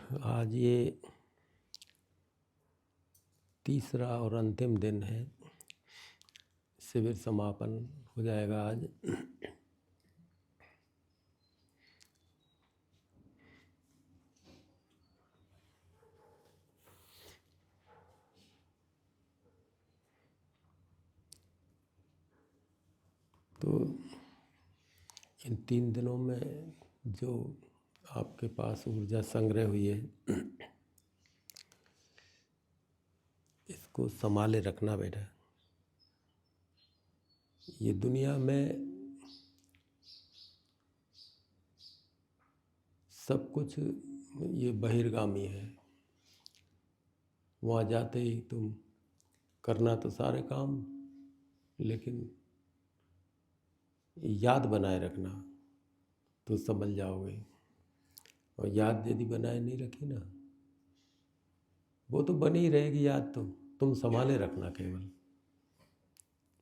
आज ये तीसरा और अंतिम दिन है। शिविर समापन हो जाएगा आज। तो इन 3 दिनों में जो आपके पास ऊर्जा संग्रह हुई है, इसको संभाले रखना बेटा। ये दुनिया में सब कुछ ये बहिर्गामी है। वहाँ जाते ही तुम करना तो सारे काम, लेकिन याद बनाए रखना तो समझ जाओगे। और याद यदि बनाए नहीं रखी ना, वो तो बनी ही रहेगी याद। तो तुम संभाले रखना, केवल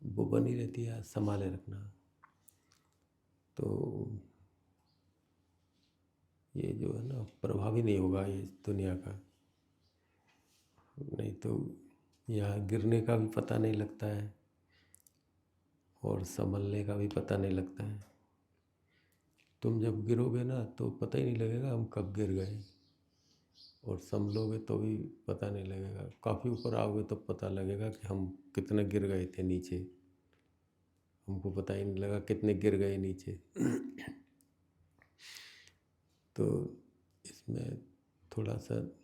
वो बनी रहती है, संभाले रखना। तो ये जो है ना, प्रभावी नहीं होगा ये दुनिया का। नहीं तो यहाँ गिरने का भी पता नहीं लगता है और संभलने का भी पता नहीं लगता है। तुम जब गिरोगे ना तो पता ही नहीं लगेगा हम कब गिर गए, और संभलोगे तो भी पता नहीं लगेगा। काफ़ी ऊपर आओगे तो पता लगेगा कि हम कितने गिर गए थे नीचे। हमको पता ही नहीं लगा कितने गिर गए नीचे। तो इसमें थोड़ा सा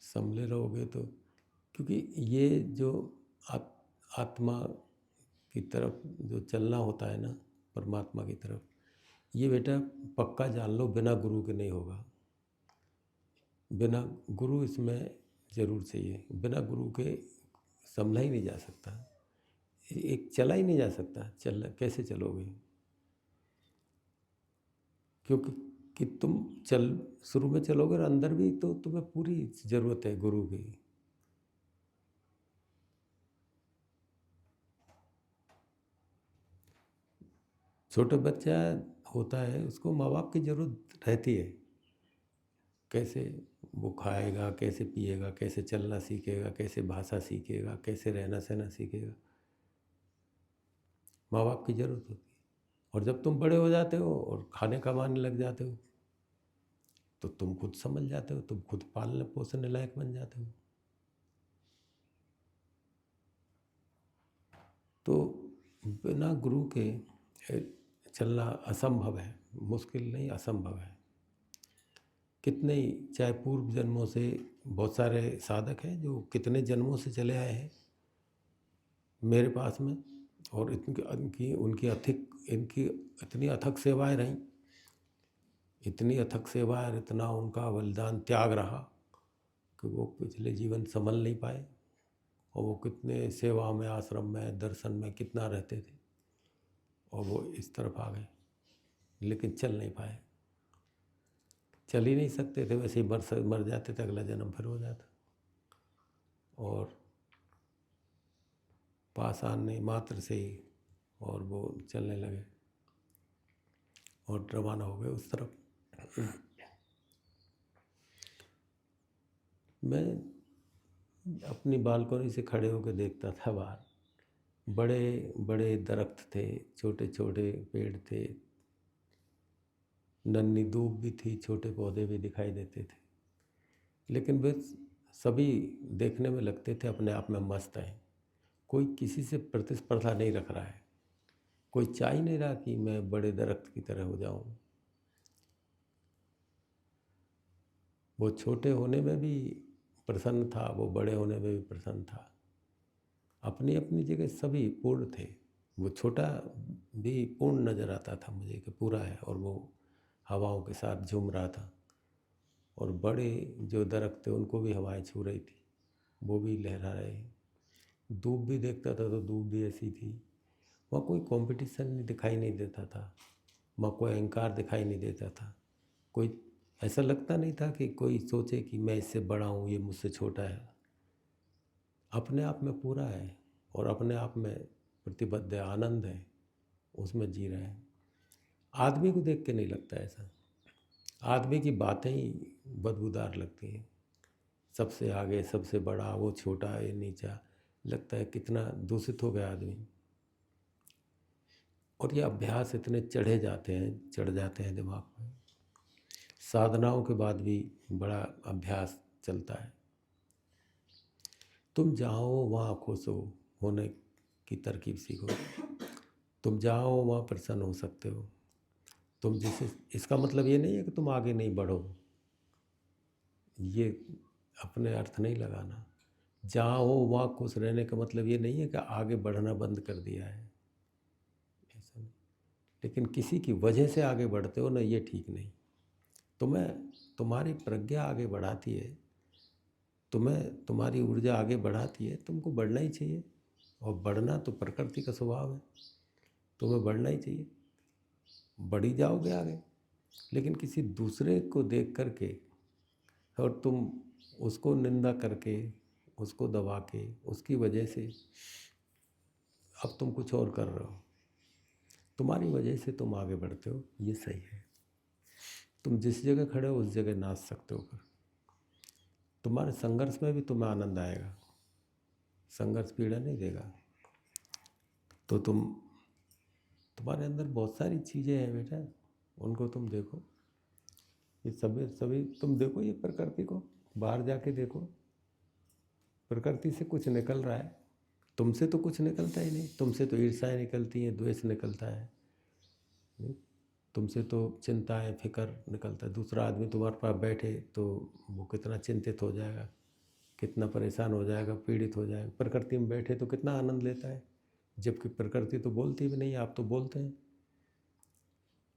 संभले रहोगे तो, क्योंकि ये जो आत्मा की तरफ जो चलना होता है ना, परमात्मा की तरफ, ये बेटा पक्का जान लो, बिना गुरु के नहीं होगा। बिना गुरु इसमें ज़रूर चाहिए। बिना गुरु के संभला ही नहीं जा सकता, एक चला ही नहीं जा सकता। कैसे चलोगे? क्योंकि कि तुम शुरू में चलोगे और अंदर भी तो तुम्हें पूरी ज़रूरत है गुरु की। छोटा बच्चा होता है, उसको माँ बाप की ज़रूरत रहती है। कैसे वो खाएगा, कैसे पिएगा, कैसे चलना सीखेगा, कैसे भाषा सीखेगा, कैसे रहना सहना सीखेगा, माँ बाप की ज़रूरत होती है। और जब तुम बड़े हो जाते हो और खाने कमाने लग जाते हो तो तुम खुद समझ जाते हो, तुम खुद पालने पोसने लायक बन जाते हो। तो बिना गुरु के चलना असंभव है। मुश्किल नहीं, असंभव है। कितने ही, चाहे पूर्व जन्मों से बहुत सारे साधक हैं जो कितने जन्मों से चले आए हैं मेरे पास में, और इनकी इतनी अथक सेवाएं रहीं, इतनी अथक सेवाएं, इतना उनका बलिदान त्याग रहा कि वो पिछले जीवन संभल नहीं पाए। और वो कितने सेवा में, आश्रम में, दर्शन में कितना रहते थे, और वो इस तरफ आ गए, लेकिन चल नहीं पाए। चल ही नहीं सकते थे, वैसे ही मर जाते थे, अगला जन्म फिर हो जाता। और पास आने मात्र से ही और वो चलने लगे और रवाना हो गए उस तरफ। मैं अपनी बालकनी से खड़े होकर देखता था बाहर। बड़े बड़े दरख्त थे, छोटे छोटे पेड़ थे, नन्ही धूप भी थी, छोटे पौधे भी दिखाई देते थे, लेकिन वे सभी देखने में लगते थे अपने आप में मस्त हैं। कोई किसी से प्रतिस्पर्धा नहीं रख रहा है, कोई चाह ही नहीं रहा कि मैं बड़े दरख्त की तरह हो जाऊं। वो छोटे होने में भी प्रसन्न था, वो बड़े होने में भी प्रसन्न था। अपनी अपनी जगह सभी पूर्ण थे। वो छोटा भी पूर्ण नज़र आता था मुझे कि पूरा है, और वो हवाओं के साथ झूम रहा था। और बड़े जो दरख्त थे उनको भी हवाएं छू रही थी, वो भी लहरा रहे। धूप भी देखता था तो धूप भी ऐसी थी। वहाँ कोई कंपटीशन दिखाई नहीं देता था, वहाँ कोई अहंकार दिखाई नहीं देता था। कोई ऐसा लगता नहीं था कि कोई सोचे कि मैं इससे बड़ा हूँ, ये मुझसे छोटा है। अपने आप में पूरा है और अपने आप में प्रतिबद्ध है, आनंद है, उसमें जी रहे हैं। आदमी को देख के नहीं लगता ऐसा। आदमी की बातें ही बदबूदार लगती हैं। सबसे आगे, सबसे बड़ा, वो छोटा, ये नीचा, लगता है कितना दूषित हो गया आदमी। और ये अभ्यास इतने चढ़ जाते हैं दिमाग में। साधनाओं के बाद भी बड़ा अभ्यास चलता है। तुम जहाँ हो वहाँ खुश होने की तरकीब सीखो। तुम जहाँ हो वहाँ प्रसन्न हो सकते हो। तुम जिसे, इसका मतलब ये नहीं है कि तुम आगे नहीं बढ़ो, ये अपने अर्थ नहीं लगाना। जहाँ हो वहाँ खुश रहने का मतलब ये नहीं है कि आगे बढ़ना बंद कर दिया है, ऐसा नहीं। लेकिन किसी की वजह से आगे बढ़ते हो ना, ये ठीक नहीं। तुम्हारी प्रज्ञा आगे बढ़ाती है, तुम्हारी ऊर्जा आगे बढ़ाती है, तुमको बढ़ना ही चाहिए। और बढ़ना तो प्रकृति का स्वभाव है, तुम्हें बढ़ना ही चाहिए। बढ़ ही जाओगे आगे। लेकिन किसी दूसरे को देख करके और तुम उसको निंदा करके, उसको दबा के, उसकी वजह से अब तुम कुछ और कर रहे हो, तुम्हारी वजह से तुम आगे बढ़ते हो, ये सही है। तुम जिस जगह खड़े हो उस जगह नाच सकते हो। फिर तुम्हारे संघर्ष में भी तुम्हें आनंद आएगा, संघर्ष पीड़ा नहीं देगा। तो तुम्हारे अंदर बहुत सारी चीज़ें हैं बेटा, उनको तुम देखो। ये सभी तुम देखो, ये प्रकृति को बाहर जाके देखो। प्रकृति से कुछ निकल रहा है, तुमसे तो कुछ निकलता ही नहीं। तुमसे तो ईर्ष्याएँ निकलती हैं, द्वेष निकलता है, तुमसे तो चिंताएँ, फिक्र निकलता है। दूसरा आदमी तुम्हारे पास बैठे तो वो कितना चिंतित हो जाएगा, कितना परेशान हो जाएगा, पीड़ित हो जाएगा। प्रकृति में बैठे तो कितना आनंद लेता है, जबकि प्रकृति तो बोलती भी नहीं। आप तो बोलते हैं,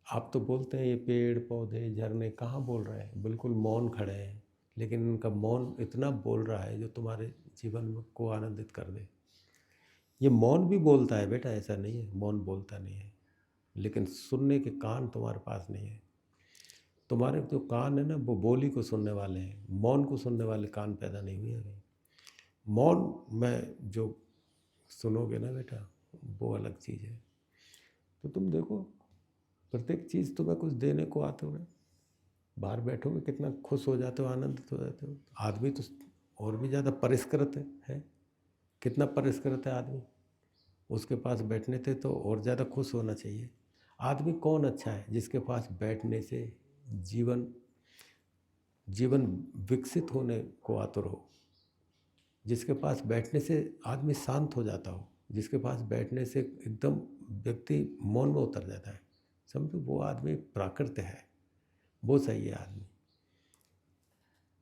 आप तो बोलते हैं। ये पेड़ पौधे झरने कहाँ बोल रहे हैं, बिल्कुल मौन खड़े हैं। लेकिन इनका मौन इतना बोल रहा है जो तुम्हारे जीवन को आनंदित कर दे। ये मौन भी बोलता है बेटा, ऐसा नहीं है मौन बोलता नहीं है, लेकिन सुनने के कान तुम्हारे पास नहीं है। तुम्हारे जो कान है ना, वो बोली को सुनने वाले हैं, मौन को सुनने वाले कान पैदा नहीं हुए अभी। मौन में जो सुनोगे ना बेटा, वो अलग चीज़ है। तो तुम देखो, प्रत्येक चीज़ तुम्हें कुछ देने को आते हुए, बाहर बैठोगे कितना खुश हो जाते हो, आनंदित हो जाते हो। आदमी तो और भी ज़्यादा परिष्कृत है। कितना परिष्कृत है आदमी, उसके पास बैठने से तो और ज़्यादा खुश होना चाहिए। आदमी कौन अच्छा है, जिसके पास बैठने से जीवन विकसित होने को आतुर हो, जिसके पास बैठने से आदमी शांत हो जाता हो, जिसके पास बैठने से एकदम व्यक्ति मौन में उतर जाता है, समझो वो आदमी प्राकृत है, वो सही है आदमी।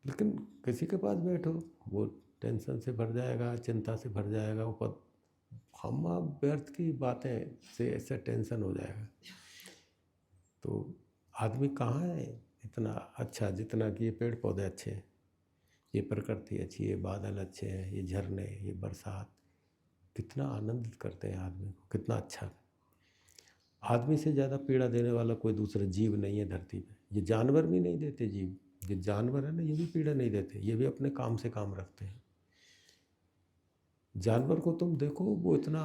लेकिन किसी के पास बैठो, वो टेंशन से भर जाएगा, चिंता से भर जाएगा, ऊपर हम व्यर्थ की बातें से ऐसा टेंशन हो जाएगा। तो आदमी कहाँ है इतना अच्छा, जितना कि ये पेड़ पौधे अच्छे हैं, ये प्रकृति अच्छी है, बादल अच्छे हैं, ये झरने, ये बरसात कितना आनंदित करते हैं आदमी को, कितना अच्छा। आदमी से ज़्यादा पीड़ा देने वाला कोई दूसरा जीव नहीं है धरती पे। ये जानवर भी नहीं देते, जीव ये जानवर है ना, ये भी पीड़ा नहीं देते, ये भी अपने काम से काम रखते हैं। जानवर को तुम देखो, वो इतना,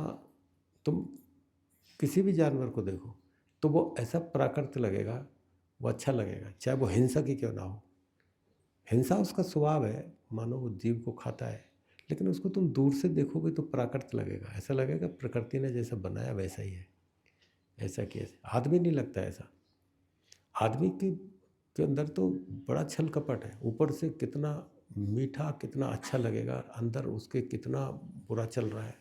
तुम किसी भी जानवर को देखो तो वो ऐसा प्राकृत लगेगा, वो अच्छा लगेगा, चाहे वो हिंसक ही क्यों ना हो। हिंसा उसका स्वभाव है, मानो वो जीव को खाता है, लेकिन उसको तुम दूर से देखोगे तो प्राकृत लगेगा, ऐसा लगेगा प्रकृति ने जैसा बनाया वैसा ही है, ऐसा कैसे। आदमी नहीं लगता ऐसा। आदमी के अंदर तो बड़ा छल कपट है, ऊपर से कितना मीठा, कितना अच्छा लगेगा, अंदर उसके कितना बुरा चल रहा है।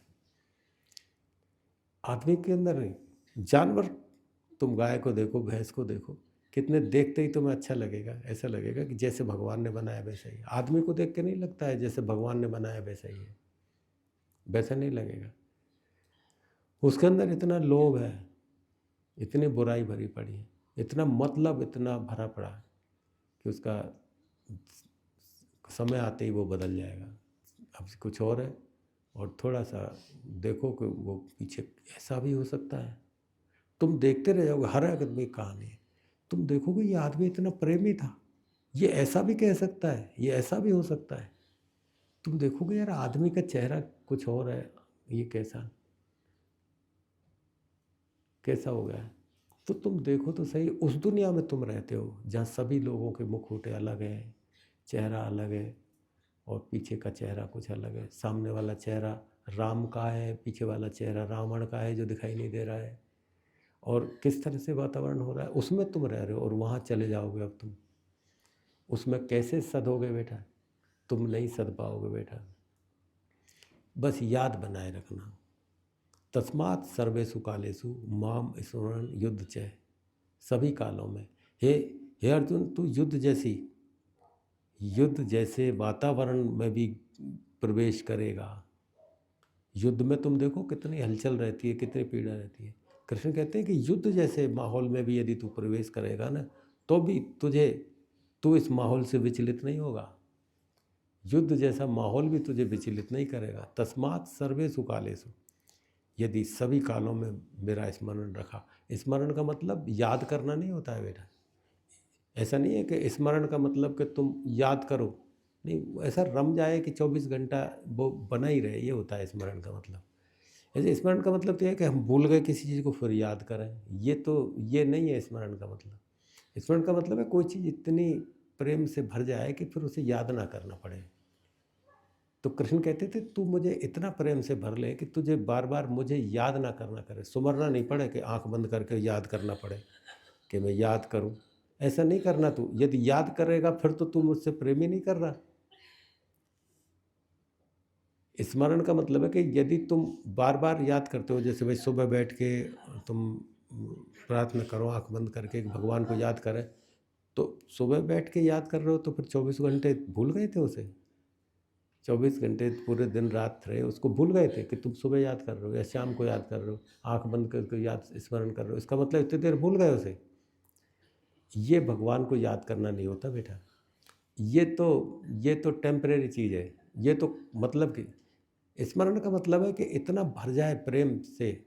आदमी के अंदर नहीं। जानवर, तुम गाय को देखो, भैंस को देखो, कितने देखते ही तुम्हें अच्छा लगेगा, ऐसा लगेगा कि जैसे भगवान ने बनाया वैसा ही। आदमी को देख के नहीं लगता है जैसे भगवान ने बनाया वैसा ही है, वैसा नहीं लगेगा। उसके अंदर इतना लोभ है, इतनी बुराई भरी पड़ी है, इतना मतलब इतना भरा पड़ा है कि उसका समय आते ही वो बदल जाएगा। अब कुछ और है, और थोड़ा सा देखो कि वो पीछे ऐसा भी हो सकता है। तुम देखते रह जाओगे, हर आदमी की कहानी है। तुम देखोगे ये आदमी इतना प्रेमी था, ये ऐसा भी कह सकता है, ये ऐसा भी हो सकता है। तुम देखोगे यार आदमी का चेहरा कुछ और है, ये कैसा कैसा हो गया है। तो तुम देखो तो सही, उस दुनिया में तुम रहते हो जहाँ सभी लोगों के मुखौटे अलग हैं, चेहरा अलग है और पीछे का चेहरा कुछ अलग है। सामने वाला चेहरा राम का है, पीछे वाला चेहरा रावण का है जो दिखाई नहीं दे रहा है। और किस तरह से वातावरण हो रहा है उसमें तुम रह रहे हो और वहाँ चले जाओगे। अब तुम उसमें कैसे सधोगे बेटा? तुम नहीं सध पाओगे बेटा। बस याद बनाए रखना, तस्मात् सर्वेषु कालेषु माम स्मरण युद्ध च। सभी कालों में हे अर्जुन, तू युद्ध जैसे वातावरण में भी प्रवेश करेगा। युद्ध में तुम देखो कितनी हलचल रहती है, कितनी पीड़ा रहती है। कृष्ण कहते हैं कि युद्ध जैसे माहौल में भी यदि तू प्रवेश करेगा ना, तो भी तू इस माहौल से विचलित नहीं होगा। युद्ध जैसा माहौल भी तुझे विचलित नहीं करेगा। तस्मात् सर्वेषु कालेषु, यदि सभी कालों में मेरा स्मरण रखा। स्मरण का मतलब याद करना नहीं होता है बेटा। ऐसा नहीं है कि स्मरण का मतलब कि तुम याद करो, नहीं, ऐसा रम जाए कि 24 घंटा वो बना ही रहे, ये होता है स्मरण का मतलब। ऐसे स्मरण का मतलब तो है कि हम भूल गए किसी चीज़ को फिर याद करें, ये नहीं है स्मरण का मतलब। स्मरण का मतलब है कोई चीज़ इतनी प्रेम से भर जाए कि फिर उसे याद ना करना पड़े। तो कृष्ण कहते थे तू मुझे इतना प्रेम से भर ले कि तुझे बार बार मुझे याद ना करना करे, सुमरना नहीं पड़े कि आंख बंद करके याद करना पड़े कि मैं याद करूं। ऐसा नहीं करना। तू यदि याद करेगा फिर तो तू मुझसे प्रेम ही नहीं कर रहा। स्मरण का मतलब है कि यदि तुम बार बार याद करते हो, जैसे भाई सुबह बैठ के तुम प्रार्थना करो आंख बंद करके भगवान को याद करें, तो सुबह बैठ के याद कर रहे हो तो फिर 24 घंटे भूल गए थे उसे। 24 घंटे पूरे दिन रात रहे उसको भूल गए थे कि तुम सुबह याद कर रहे हो या शाम को याद कर रहे हो, आंख बंद करके याद स्मरण कर रहे हो। इसका मतलब इतनी देर भूल गए उसे। ये भगवान को याद करना नहीं होता बेटा। ये तो टेम्परेरी चीज़ है। ये तो मतलब कि स्मरण का मतलब है कि इतना भर जाए प्रेम से,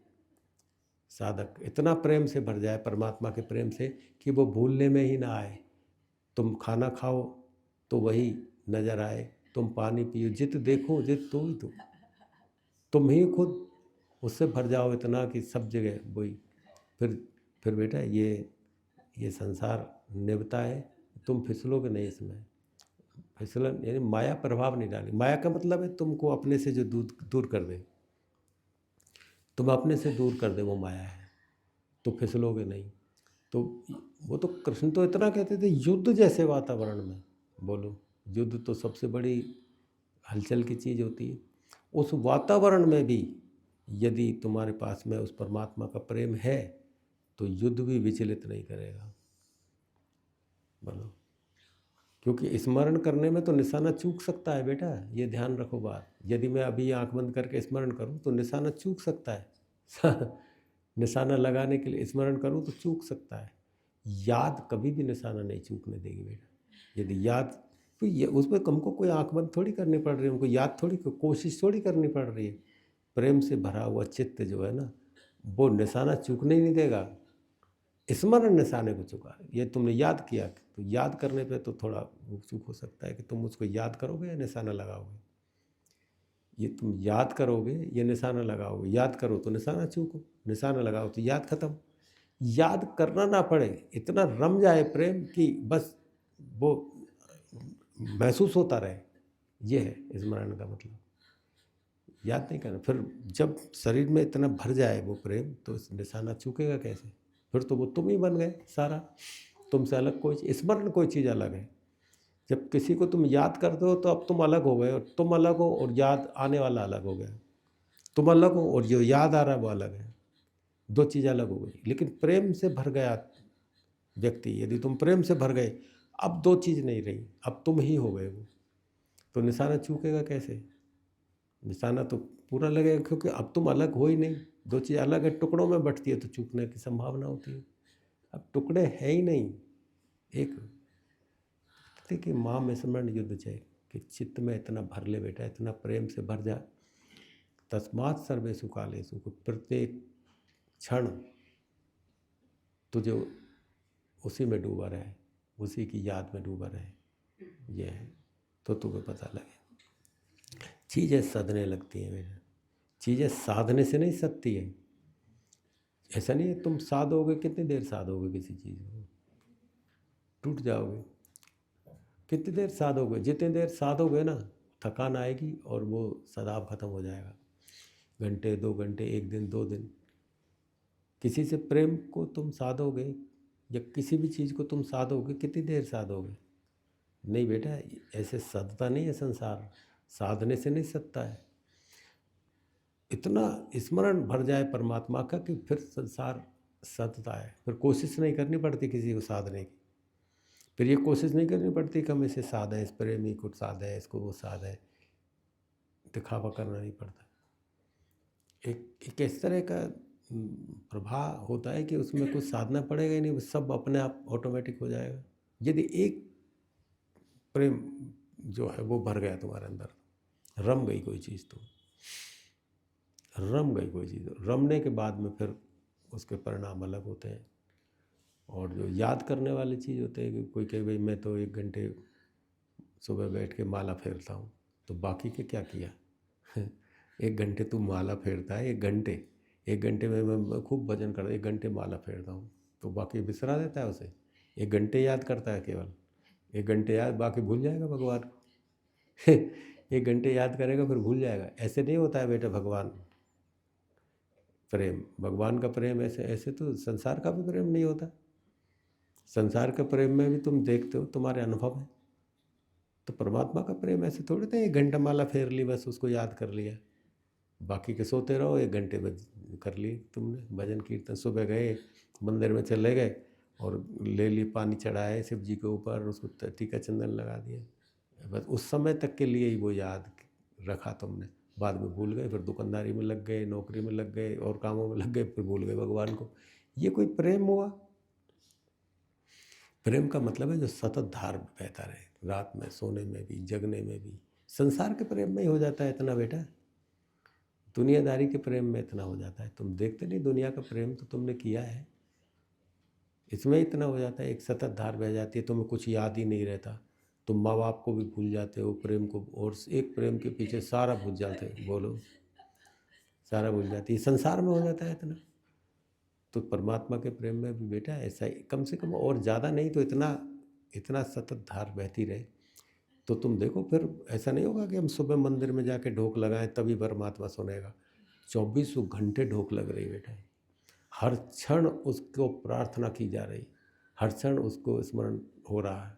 साधक इतना प्रेम से भर जाए परमात्मा के प्रेम से कि वो भूलने में ही ना आए। तुम खाना खाओ तो वही नजर आए, तुम पानी पियो जित देखो जित तू ही तू, तुम ही खुद उससे भर जाओ इतना कि सब जगह वही। फिर बेटा ये संसार निभता है, तुम फिसलोगे नहीं इसमें। फिसलन यानी माया प्रभाव नहीं डाली। माया का मतलब है तुमको अपने से जो दूर कर दे, तुम अपने से दूर कर दे, वो माया है, तो फिसलोगे नहीं। तो वो तो कृष्ण तो इतना कहते थे युद्ध जैसे वातावरण में। बोलो, युद्ध तो सबसे बड़ी हलचल की चीज़ होती है। उस वातावरण में भी यदि तुम्हारे पास में उस परमात्मा का प्रेम है तो युद्ध भी विचलित नहीं करेगा। बोलो, क्योंकि स्मरण करने में तो निशाना चूक सकता है बेटा, ये ध्यान रखो बात। यदि मैं अभी आंख बंद करके स्मरण करूं तो निशाना चूक सकता है निशाना लगाने के लिए स्मरण करूं तो चूक सकता है। याद कभी भी निशाना नहीं चूकने देगी बेटा। यदि याद तो ये उसमें हमको कोई आंख बंद थोड़ी करनी पड़ रही है, हमको याद थोड़ी कोशिश थोड़ी करनी पड़ रही है। प्रेम से भरा हुआ चित्त जो है ना, वो निशाना चूकने ही नहीं देगा। स्मरण निशाने को चुका। ये तुमने याद किया तो याद करने पे तो थोड़ा चूक हो सकता है कि तुम उसको याद करोगे या निशाना लगाओगे। ये तुम याद करोगे या निशाना लगाओगे। याद करो तो निशाना चूको, निशाना लगाओ तो याद खत्म। याद करना ना पड़े, इतना रम जाए प्रेम कि बस वो महसूस होता रहे। ये है स्मरण का मतलब। याद नहीं करना। फिर जब शरीर में इतना भर जाए वो प्रेम तो निशाना चूकेगा कैसे? फिर तो वो तुम ही बन गए सारा। तुमसे अलग कोई चीज़, स्मरण कोई चीज़ अलग है। जब किसी को तुम याद करते हो तो अब तुम अलग हो गए, और तुम अलग हो और याद आने वाला अलग हो गया। तुम अलग हो और जो याद आ रहा है वो अलग है। दो चीज़ अलग हो गई। लेकिन प्रेम से भर गया व्यक्ति, यदि तुम प्रेम से भर गए, अब दो चीज़ नहीं रही, अब तुम ही हो गए वो। तो निशाना चूकेगा कैसे? निशाना तो पूरा लगेगा, क्योंकि अब तुम अलग हो ही नहीं। दो चीज़ अलग है, टुकड़ों में बंटती है तो चूकने की संभावना होती है। अब टुकड़े हैं ही नहीं। एक देखिए माँ में स्मरण युद्ध जय, कि चित्त में इतना भर ले बेटा, इतना प्रेम से भर जा। तस्मात् सर्वेषु कालेषु, को प्रत्येक क्षण तुझे उसी में डूबा रहे, उसी की याद में डूबा रहे। ये है तो तुम्हें पता लगे। चीज़ें सधने लगती हैं बेटा, चीज़ें साधने से नहीं सधती है। ऐसा नहीं है तुम साधोगे, कितनी देर साधोगे किसी चीज़ को, टूट जाओगे। कितनी देर साधोगे, जितनी देर साधोगे ना थकान आएगी और वो सदाब खत्म हो जाएगा। घंटे 2 घंटे, 1 दिन 2 दिन। किसी से प्रेम को तुम साधोगे या किसी भी चीज़ को तुम साधोगे, कितनी देर साधोगे? नहीं बेटा, ऐसे सधता नहीं है संसार, साधने से नहीं सधता है। इतना स्मरण भर जाए परमात्मा का कि फिर संसार सधता है। फिर कोशिश नहीं करनी पड़ती किसी को साधने की। फिर ये कोशिश नहीं करनी पड़ती कि हम इसे साधें, इस प्रेमी को साधें, इसको वो साधें। दिखावा करना नहीं पड़ता। एक इस तरह का प्रभाव होता है कि उसमें कुछ साधना पड़ेगा ही नहीं, वो सब अपने आप ऑटोमेटिक हो जाएगा। यदि एक प्रेम जो है वो भर गया तुम्हारे अंदर, रम गई कोई चीज़, तो रम गई कोई चीज़, रमने के बाद में फिर उसके परिणाम अलग होते हैं। और जो याद करने वाली चीज़ होते हैं कि कोई कहे भाई मैं तो 1 घंटे सुबह बैठ के माला फेरता हूँ, तो बाकी के क्या किया? 1 घंटे तू माला फेरता है, 1 घंटे में मैं खूब भजन करता, 1 घंटे माला फेरता हूँ, तो बाकी बिसरा देता है उसे। 1 घंटे याद करता है केवल, 1 घंटे याद, बाकी भूल जाएगा भगवान को। 1 घंटे याद करेगा फिर भूल जाएगा। ऐसे नहीं होता है बेटा भगवान प्रेम, भगवान का प्रेम ऐसे ऐसे तो संसार का भी प्रेम नहीं होता। संसार के प्रेम में भी तुम देखते हो, तुम्हारे अनुभव है। तो परमात्मा का प्रेम ऐसे थोड़ी था 1 घंटा माला फेर ली बस, उसको याद कर लिया, बाकी के सोते रहो। 1 घंटे कर लिए तुमने भजन कीर्तन, सुबह गए मंदिर में चले गए और ले लिए, पानी चढ़ाए शिव जी के ऊपर, उसको टीका चंदन लगा दिया, बस उस समय तक के लिए ही वो याद रखा तुमने। बाद में भूल गए, फिर दुकानदारी में लग गए, नौकरी में लग गए और कामों में लग गए, फिर भूल गए भगवान को। ये कोई प्रेम हुआ? प्रेम का मतलब है जो सतत धार बहता रहे, रात में सोने में भी, जगने में भी। संसार के प्रेम में ही हो जाता है इतना बेटा, दुनियादारी के प्रेम में इतना हो जाता है। तुम देखते नहीं दुनिया का प्रेम तो तुमने किया है, इसमें इतना हो जाता है, एक सतत धार बह जाती है, तुम्हें कुछ याद ही नहीं रहता। तुम माँ बाप को भी भूल जाते हो, प्रेम को, और एक प्रेम के पीछे सारा भूल जाते हो। बोलो, सारा भूल जाती है, संसार में हो जाता है इतना। तो परमात्मा के प्रेम में भी बेटा ऐसा ही, कम से कम और ज़्यादा नहीं तो इतना इतना सतत धार बहती रहे तो तुम देखो, फिर ऐसा नहीं होगा कि हम सुबह मंदिर में जाके ढोक लगाएं तभी परमात्मा सुनेगा। 24 घंटे ढोक लग रही बेटा, हर क्षण उसको प्रार्थना की जा रही, हर क्षण उसको स्मरण हो रहा है,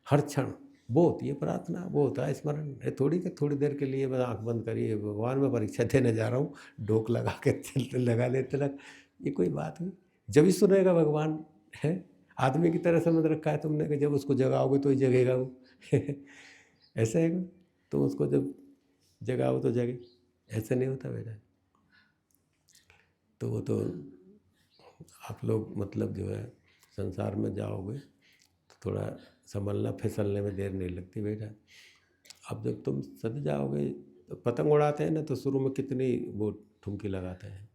हर क्षण। वो होती है प्रार्थना, वो होता है स्मरण। ये थोड़ी कि थोड़ी देर के लिए मैं आँख बंद करिए भगवान मैं परीक्षा देने जा रहा हूँ, ढोक लगा के चलते लगा लेते लग, ये कोई बात नहीं। जब ही सुनेगा भगवान है, आदमी की तरह समझ रखा है तुमने कि जब उसको जगाओगे तो ही जगेगा वो। ऐसा है, तुम उसको जब जगाओ तो जगे, ऐसे नहीं होता बेटा। तो वो तो आप लोग मतलब जो है संसार में जाओगे तो थोड़ा संभलना फिसलने में देर नहीं लगती बेटा। अब जब तुम सद जाओगे तो पतंग उड़ाते हैं ना, तो शुरू में कितनी वो ठुमकी लगाते हैं,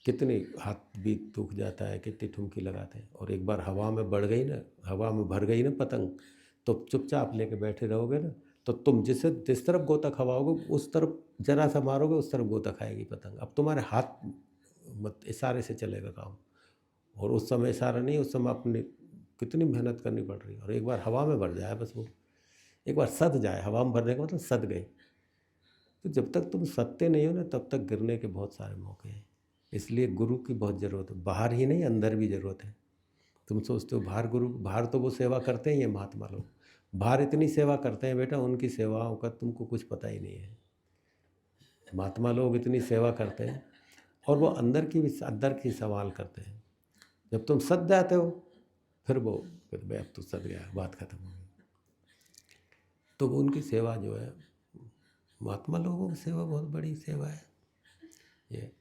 कितनी हाथ भी दुख जाता है, कितनी ठुमकी लगाते हैं। और एक बार हवा में बढ़ गई ना, हवा में भर गई ना पतंग, तो चुपचाप लेके बैठे रहोगे ना, तो तुम जिस तरफ गोता खवाओगे उस तरफ जरा सा मारोगे, उस तरफ गोता खाएगी पतंग। अब तुम्हारे हाथ मत इशारे से चलेगा काम, और उस समय इशारा नहीं, उस समय अपनी कितनी मेहनत करनी पड़ रही है। और एक बार हवा में भर जाए बस, वो एक बार सद जाए, हवा में भरने का मतलब सद गए। तो जब तक तुम सदते नहीं हो ना तब तक गिरने के बहुत सारे मौके हैं। इसलिए गुरु की बहुत ज़रूरत है, बाहर ही नहीं अंदर भी ज़रूरत है। तुम सोचते हो बाहर गुरु, बाहर तो वो सेवा करते ही हैं महात्मा लोग, बाहर इतनी सेवा करते हैं बेटा, उनकी सेवाओं का तुमको कुछ पता ही नहीं है। महात्मा लोग इतनी सेवा करते हैं और वो अंदर की सवाल करते हैं। जब तुम सद जाते हो फिर वो फिर भाई अब तो सद गया, बात खत्म हो गई। तो वो उनकी सेवा जो है, महात्मा लोगों की सेवा बहुत बड़ी सेवा है ये।